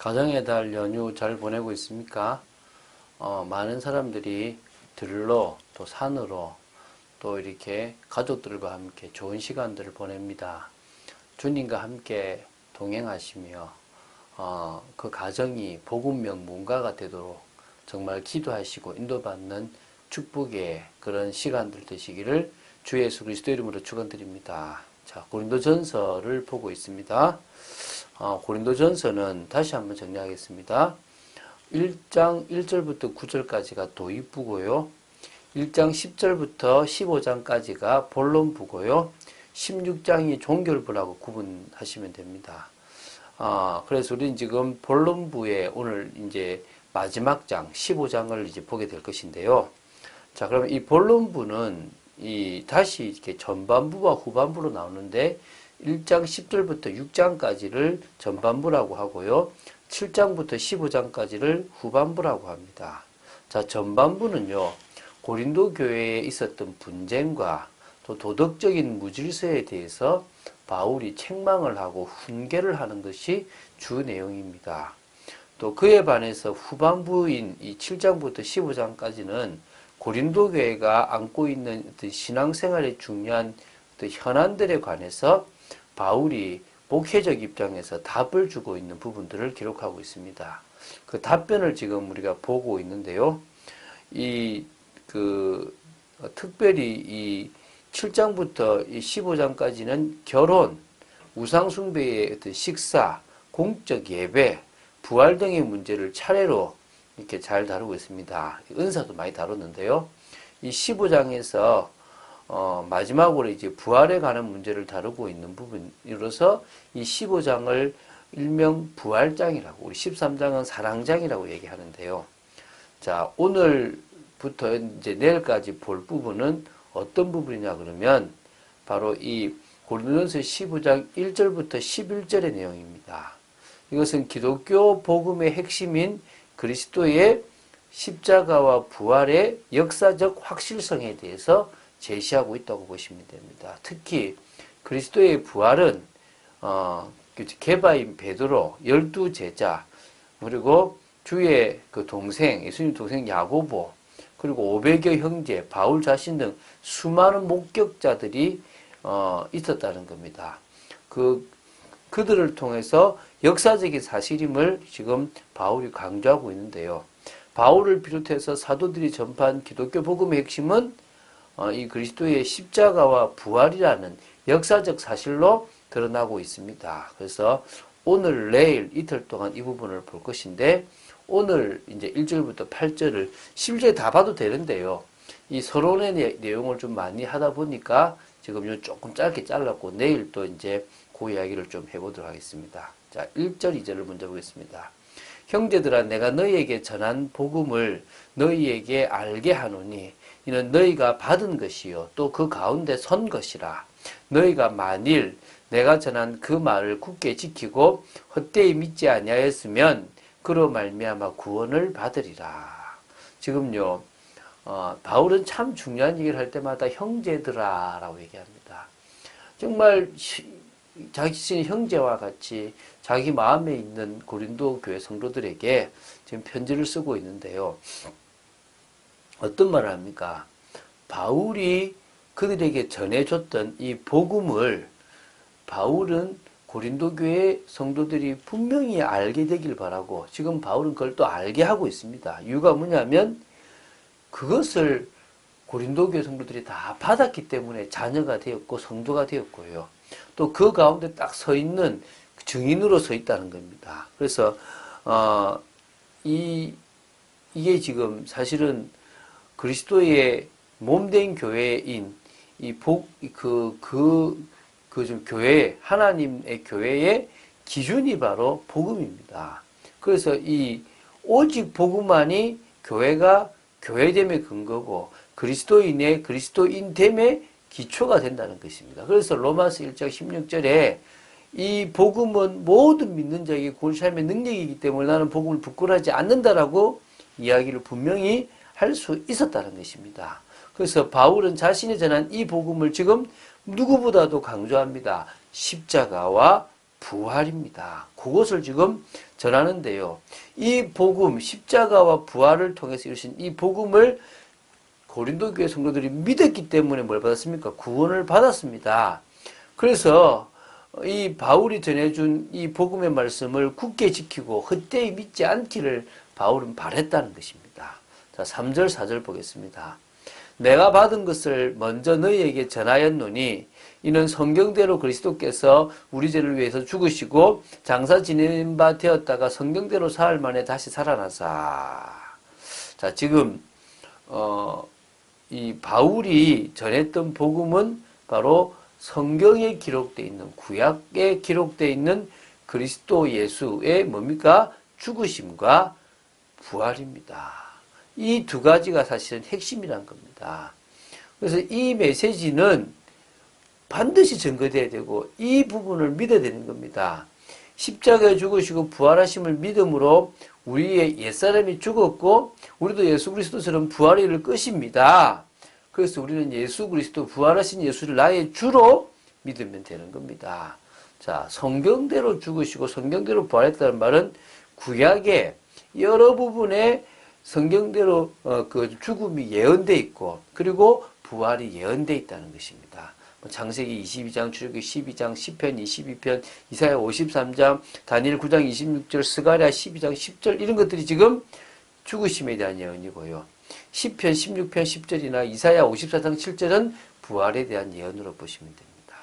가정의 달 연휴 잘 보내고 있습니까? 많은 사람들이 들로 또 산으로 또 이렇게 가족들과 함께 좋은 시간들을 보냅니다. 주님과 함께 동행하시며 그 가정이 복음명 문가가 되도록 정말 기도하시고 인도받는 축복의 그런 시간들 되시기를 주 예수 그리스도 이름으로 축원드립니다. 자, 고린도전서를 보고 있습니다. 고린도전서는 다시 한번 정리하겠습니다. 1장 1절부터 9절까지가 도입부고요. 1장 10절부터 15장까지가 본론부고요. 16장이 종결부라고 구분하시면 됩니다. 그래서 우리는 지금 본론부에 오늘 이제 마지막 장 15장을 이제 보게 될 것인데요. 자, 그러면 이 본론부는 다시 이렇게 전반부와 후반부로 나오는데 1장 10절부터 6장까지를 전반부라고 하고요. 7장부터 15장까지를 후반부라고 합니다. 자, 전반부는요. 고린도 교회에 있었던 분쟁과 또 도덕적인 무질서에 대해서 바울이 책망을 하고 훈계를 하는 것이 주 내용입니다. 또 그에 반해서 후반부인 이 7장부터 15장까지는 고린도 교회가 안고 있는 어떤 신앙생활에 중요한 어떤 현안들에 관해서 바울이 목회적 입장에서 답을 주고 있는 부분들을 기록하고 있습니다. 그 답변을 지금 우리가 보고 있는데요. 특별히 이 7장부터 이 15장까지는 결혼, 우상숭배의 어떤 식사, 공적 예배, 부활 등의 문제를 차례로 이렇게 잘 다루고 있습니다. 은사도 많이 다뤘는데요. 이 15장에서 마지막으로 이제 부활에 관한 문제를 다루고 있는 부분으로서 이 15장을 일명 부활장이라고, 우리 13장은 사랑장이라고 얘기하는데요. 자, 오늘부터 이제 내일까지 볼 부분은 어떤 부분이냐 그러면 바로 이 고린도전서 15장 1절부터 11절의 내용입니다. 이것은 기독교 복음의 핵심인 그리스도의 십자가와 부활의 역사적 확실성에 대해서 제시하고 있다고 보시면 됩니다. 특히 그리스도의 부활은 게바인 베드로, 12제자, 그리고 주의 그 동생, 예수님 동생 야고보, 그리고 500여 형제, 바울 자신 등 수많은 목격자들이 있었다는 겁니다. 그들을 통해서 역사적인 사실임을 지금 바울이 강조하고 있는데요. 바울을 비롯해서 사도들이 전파한 기독교 복음의 핵심은 이 그리스도의 십자가와 부활이라는 역사적 사실로 드러나고 있습니다. 그래서 오늘, 내일, 이틀 동안 이 부분을 볼 것인데, 오늘 이제 1절부터 8절을 11절에 다 봐도 되는데요. 이 서론의 내용을 좀 많이 하다 보니까 지금 조금 짧게 잘랐고, 내일 또 이제 그 이야기를 좀 해보도록 하겠습니다. 자, 1절, 2절을 먼저 보겠습니다. 형제들아, 내가 너희에게 전한 복음을 너희에게 알게 하노니, 이는 너희가 받은 것이요 또 그 가운데 선 것이라. 너희가 만일 내가 전한 그 말을 굳게 지키고 헛되이 믿지 아니하였으면 그로 말미암아 구원을 받으리라. 지금요, 바울은 참 중요한 얘기를 할 때마다 형제들아 라고 얘기합니다. 정말 자기 자신의 형제와 같이 자기 마음에 있는 고린도 교회 성도들에게 지금 편지를 쓰고 있는데요. 어떤 말을 합니까? 바울이 그들에게 전해줬던 이 복음을 바울은 고린도 교회 성도들이 분명히 알게 되길 바라고, 지금 바울은 그걸 또 알게 하고 있습니다. 이유가 뭐냐면 그것을 고린도 교회 성도들이 다 받았기 때문에 자녀가 되었고 성도가 되었고요. 또 그 가운데 딱 서 있는 증인으로 서 있다는 겁니다. 그래서 이게 지금 사실은 그리스도의 몸된 교회인 좀 교회, 하나님의 교회의 기준이 바로 복음입니다. 그래서 오직 복음만이 교회가 교회됨의 근거고 그리스도인의 그리스도인됨의 기초가 된다는 것입니다. 그래서 로마서 1장 16절에 이 복음은 모든 믿는 자에게 구원 삶의 능력이기 때문에 나는 복음을 부끄러워하지 않는다라고 이야기를 분명히 할 수 있었다는 것입니다. 그래서 바울은 자신이 전한 이 복음을 지금 누구보다도 강조합니다. 십자가와 부활입니다. 그것을 지금 전하는데요. 이 복음, 십자가와 부활을 통해서 이루신 이 복음을 고린도 교회 성도들이 믿었기 때문에 뭘 받았습니까? 구원을 받았습니다. 그래서 이 바울이 전해준 이 복음의 말씀을 굳게 지키고 헛되이 믿지 않기를 바울은 바랬다는 것입니다. 자, 3절, 4절 보겠습니다. 내가 받은 것을 먼저 너희에게 전하였노니 이는 성경대로 그리스도께서 우리 죄를 위해서 죽으시고 장사 지낸 바 되었다가 성경대로 사흘 만에 다시 살아나사. 자, 지금 이 바울이 전했던 복음은 바로 성경에 기록되어 있는, 구약에 기록되어 있는 그리스도 예수의 뭡니까? 죽으심과 부활입니다. 이 두 가지가 사실은 핵심이란 겁니다. 그래서 이 메시지는 반드시 증거되어야 되고 이 부분을 믿어야 되는 겁니다. 십자가에 죽으시고 부활하심을 믿음으로 우리의 옛사람이 죽었고 우리도 예수 그리스도처럼 부활을 이룰 것입니다. 그래서 우리는 예수 그리스도, 부활하신 예수를 나의 주로 믿으면 되는 겁니다. 자, 성경대로 죽으시고 성경대로 부활했다는 말은 구약의 여러 부분에 성경대로 그 죽음이 예언되어 있고 그리고 부활이 예언되어 있다는 것입니다. 창세기 22장, 출애굽기 12장, 시편 22편, 이사야 53장, 다니엘 9장 26절, 스가랴 12장 10절 이런 것들이 지금 죽으심에 대한 예언이고요. 시편 16편 10절이나 이사야 54장 7절은 부활에 대한 예언으로 보시면 됩니다.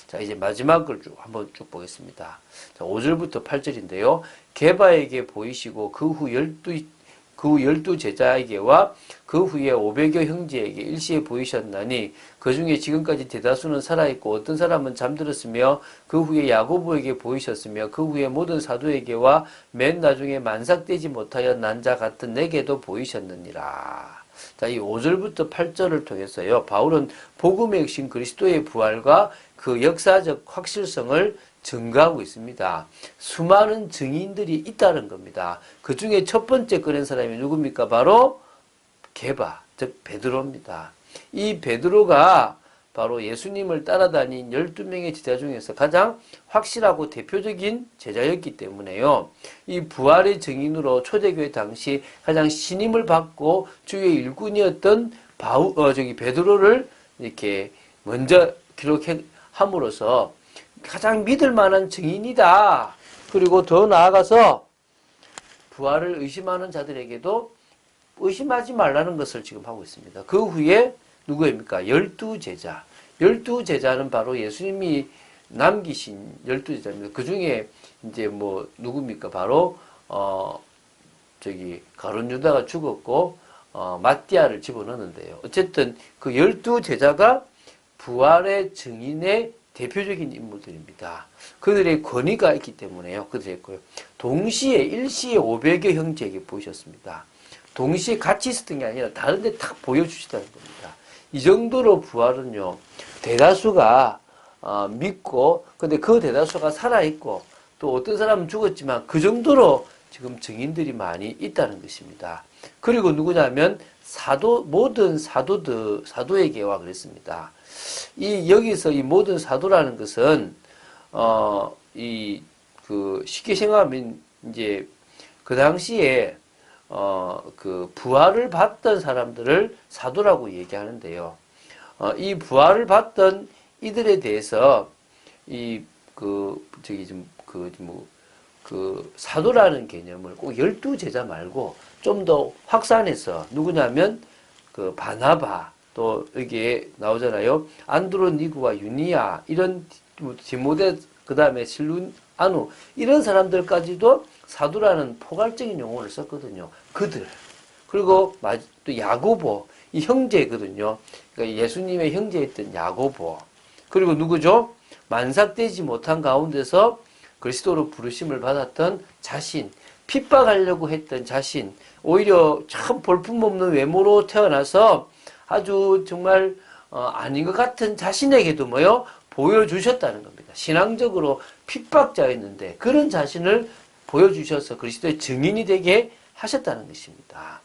자, 이제 마지막 걸 한번 쭉 보겠습니다. 자, 5절부터 8절인데요. 게바에게 보이시고 그 후 12 제자에게와 그 후에 500여 형제에게 일시에 보이셨나니 그 중에 지금까지 대다수는 살아있고 어떤 사람은 잠들었으며 그 후에 야고보에게 보이셨으며 그 후에 모든 사도에게와 맨 나중에 만삭되지 못하여 난 자 같은 내게도 보이셨느니라. 자, 이 5절부터 8절을 통해서요. 바울은 복음의 핵심 그리스도의 부활과 그 역사적 확실성을 증거하고 있습니다. 수많은 증인들이 있다는 겁니다. 그 중에 첫 번째 꺼낸 사람이 누굽니까? 바로 게바, 즉 베드로입니다. 이 베드로가 바로 예수님을 따라다닌 12명의 제자 중에서 가장 확실하고 대표적인 제자였기 때문에요. 이 부활의 증인으로 초대교회 당시 가장 신임을 받고 주의 일꾼이었던 베드로를 이렇게 먼저 기록함으로써 가장 믿을 만한 증인이다. 그리고 더 나아가서 부활을 의심하는 자들에게도 의심하지 말라는 것을 지금 하고 있습니다. 그 후에 누구입니까? 12제자. 12제자는 바로 예수님이 남기신 12제자입니다. 그 중에 이제 누굽니까? 바로, 가룟 유다가 죽었고, 마띠아를 집어넣는데요. 어쨌든 그 12제자가 부활의 증인의 대표적인 인물들입니다. 그들의 권위가 있기 때문에요. 그들이 했고요. 동시에 일시에 500여 형제에게 보이셨습니다. 동시에 같이 있었던 게 아니라 다른 데 탁 보여주시다는 겁니다. 이 정도로 부활은요, 대다수가 믿고, 근데 그 대다수가 살아있고, 또 어떤 사람은 죽었지만 그 정도로 지금 증인들이 많이 있다는 것입니다. 그리고 누구냐면 모든 사도에게와 그랬습니다. 여기서 이 모든 사도라는 것은, 쉽게 생각하면, 이제, 그 당시에, 부활을 받던 사람들을 사도라고 얘기하는데요. 이 부활을 받던 이들에 대해서, 사도라는 개념을 꼭 12제자 말고 좀 더 확산해서, 누구냐면, 바나바, 또 여기에 나오잖아요. 안드로니고와 유니아 이런 디모데 그 다음에 실루아누 이런 사람들까지도 사도라는 포괄적인 용어를 썼거든요. 그들 그리고 또 야고보 이 형제거든요. 그러니까 예수님의 형제였던 야고보 그리고 누구죠? 만삭되지 못한 가운데서 그리스도로 부르심을 받았던 자신 핍박하려고 했던 자신 오히려 참 볼품없는 외모로 태어나서 아주 정말 아닌 것 같은 자신에게도 보여주셨다는 겁니다. 신앙적으로 핍박자였는데 그런 자신을 보여주셔서 그리스도의 증인이 되게 하셨다는 것입니다.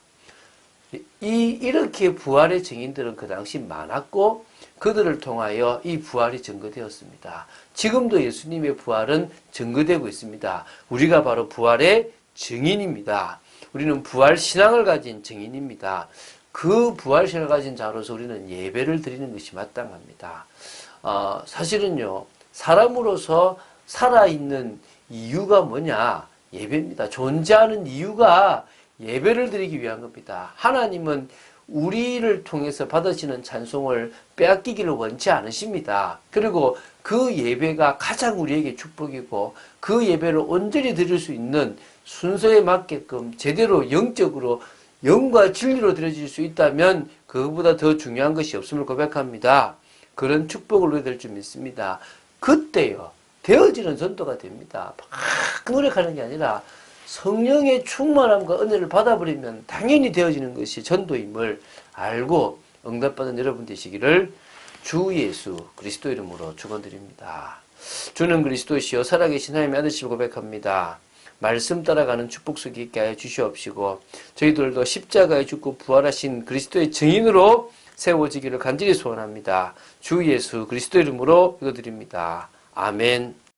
이렇게 부활의 증인들은 그 당시 많았고 그들을 통하여 이 부활이 증거되었습니다. 지금도 예수님의 부활은 증거되고 있습니다. 우리가 바로 부활의 증인입니다. 우리는 부활 신앙을 가진 증인입니다. 그 부활 신앙을 가진 자로서 우리는 예배를 드리는 것이 마땅합니다. 사실은요, 사람으로서 살아있는 이유가 뭐냐? 예배입니다. 존재하는 이유가 예배를 드리기 위한 겁니다. 하나님은 우리를 통해서 받으시는 찬송을 빼앗기기를 원치 않으십니다. 그리고 그 예배가 가장 우리에게 축복이고 그 예배를 온전히 드릴 수 있는 순서에 맞게끔 제대로 영적으로 영과 진리로 드려질 수 있다면 그것보다 더 중요한 것이 없음을 고백합니다. 그런 축복을 누려야 될 줄 믿습니다. 그때요, 되어지는 전도가 됩니다. 막 노력하는 게 아니라 성령의 충만함과 은혜를 받아버리면 당연히 되어지는 것이 전도임을 알고 응답받은 여러분 되시기를 주 예수 그리스도 이름으로 축원드립니다. 주는 그리스도시요 살아계신 하나님의 아들심을 고백합니다. 말씀 따라가는 축복 속에 있게 하여 주시옵시고 저희들도 십자가에 죽고 부활하신 그리스도의 증인으로 세워지기를 간절히 소원합니다. 주 예수 그리스도 이름으로 기도드립니다. 아멘.